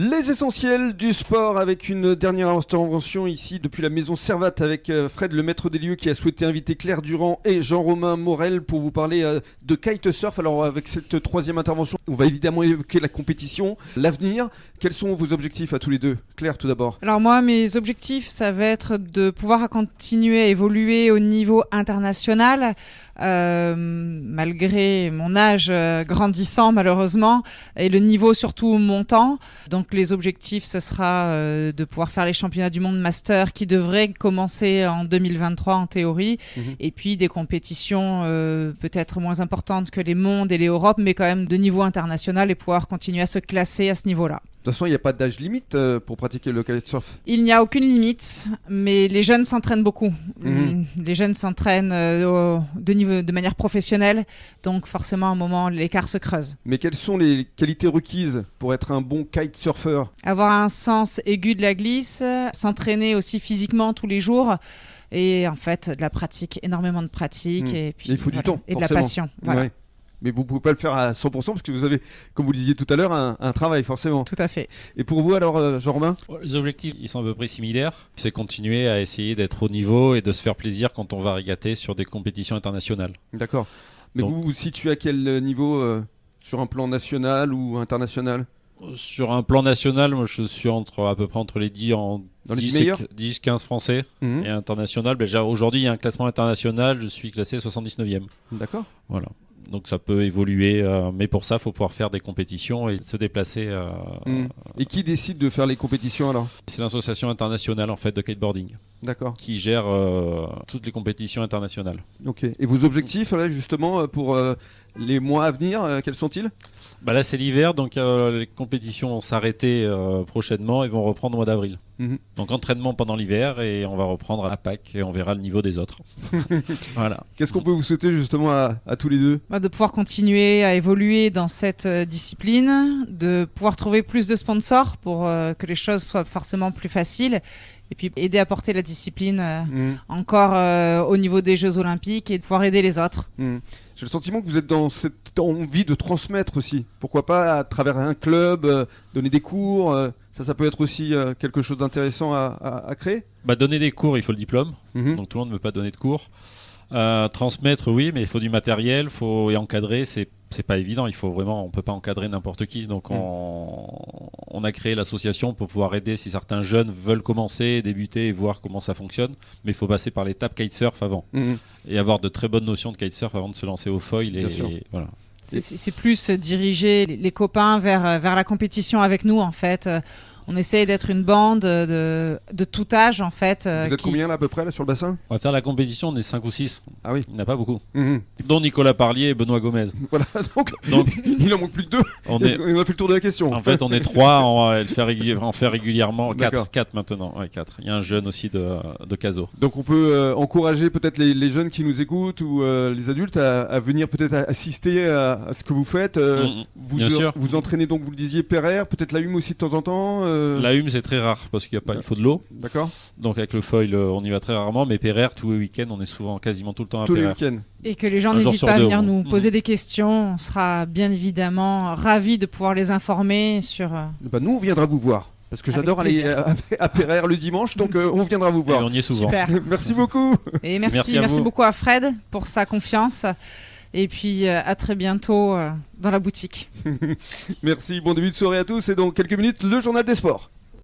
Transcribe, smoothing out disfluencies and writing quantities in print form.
Les essentiels du sport avec une dernière intervention ici depuis la maison Servat avec Fred, le maître des lieux, qui a souhaité inviter Claire Durand et Jean-Romain Morel pour vous parler de kitesurf. Alors avec cette troisième intervention, on va évidemment évoquer la compétition, l'avenir. Quels sont vos objectifs à tous les deux? Claire, tout d'abord. Alors moi, mes objectifs, ça va être de pouvoir continuer à évoluer au niveau international, malgré mon âge grandissant malheureusement, et le niveau surtout montant. Donc les objectifs, ce sera de pouvoir faire les championnats du monde master qui devraient commencer en 2023 en théorie, et puis des compétitions peut-être moins importantes que les mondes et les Europes, mais quand même de niveau international, et pouvoir continuer à se classer à ce niveau-là. De toute façon, il n'y a pas d'âge limite pour pratiquer le kitesurf. Il n'y a aucune limite, mais les jeunes s'entraînent beaucoup. Les jeunes s'entraînent de manière professionnelle, donc forcément à un moment l'écart se creuse. Mais quelles sont les qualités requises pour être un bon kitesurfer? Avoir un sens aigu de la glisse, s'entraîner aussi physiquement tous les jours, et en fait de la pratique, énormément de pratique, et puis il faut du temps, et de forcément. la passion. Voilà. Ouais. Mais vous ne pouvez pas le faire à 100% parce que vous avez, comme vous le disiez tout à l'heure, un travail forcément. Tout à fait. Et pour vous alors, Jean-Romain? Les objectifs, ils sont à peu près similaires. C'est continuer à essayer d'être au niveau et de se faire plaisir quand on va régater sur des compétitions internationales. D'accord. Mais Donc, vous vous situez à quel niveau sur un plan national ou international? Sur un plan national, moi je suis à peu près entre les 10 Dans les 10 meilleurs 10-15 français. Et international, aujourd'hui il y a un classement international, je suis classé 79e. D'accord. Voilà. Donc ça peut évoluer, mais pour ça il faut pouvoir faire des compétitions et se déplacer. Et qui décide de faire les compétitions alors? C'est l'association internationale en fait de kiteboarding. D'accord. Qui gère toutes les compétitions internationales. Ok. Et vos objectifs là justement pour les mois à venir, quels sont-ils? Là c'est l'hiver, donc les compétitions vont s'arrêter prochainement et vont reprendre au mois d'avril. Donc entraînement pendant l'hiver et on va reprendre à Pâques et on verra le niveau des autres. Voilà. Qu'est-ce qu'on peut vous souhaiter justement à tous les deux? De pouvoir continuer à évoluer dans cette discipline, de pouvoir trouver plus de sponsors pour que les choses soient forcément plus faciles, et puis aider à porter la discipline encore au niveau des Jeux Olympiques et de pouvoir aider les autres. J'ai le sentiment que vous êtes dans cette envie de transmettre aussi. Pourquoi pas à travers un club, donner des cours, ça peut être aussi quelque chose d'intéressant à créer. Donner des cours, il faut le diplôme, donc tout le monde ne veut pas donner de cours. Transmettre, oui, mais il faut du matériel, et encadrer, c'est pas évident. On peut pas encadrer n'importe qui. Donc on a créé l'association pour pouvoir aider si certains jeunes veulent commencer, débuter et voir comment ça fonctionne. Mais il faut passer par l'étape kitesurf avant et avoir de très bonnes notions de kitesurf avant de se lancer au foil. Et voilà. C'est plus diriger les copains vers la compétition avec nous en fait. On essaye d'être une bande de tout âge en fait. Vous êtes combien là à peu près là, sur le bassin? On va faire la compétition, on est 5 ou 6. Ah oui. Il n'y en a pas beaucoup. Dont Nicolas Parlier et Benoît Gomez. Voilà, donc il en manque plus que 2. On a fait le tour de la question. En fait on est 3, on fait régulièrement 4 maintenant. Ouais, 4. Il y a un jeune aussi de Cazaux. Donc on peut encourager peut-être les jeunes qui nous écoutent ou les adultes à venir peut-être assister à ce que vous faites. Bien sûr. Vous entraînez donc, vous le disiez, Pereire, peut-être la Hume aussi de temps en temps. La Hume c'est très rare parce il faut de l'eau. D'accord. Donc avec le foil on y va très rarement, mais Pereire tous les week-ends on est quasiment tout le temps à Tous Pereire. les week-ends. Et que les gens n'hésitent pas à venir nous poser des questions. On sera bien évidemment ravis de pouvoir les informer sur... nous on viendra vous voir. Parce que j'adore aller à Pereire le dimanche, donc on viendra vous voir. Et on y est souvent. Super. Merci beaucoup. Et merci beaucoup à Fred pour sa confiance. Et puis à très bientôt dans la boutique. Merci, bon début de soirée à tous et dans quelques minutes le journal des sports.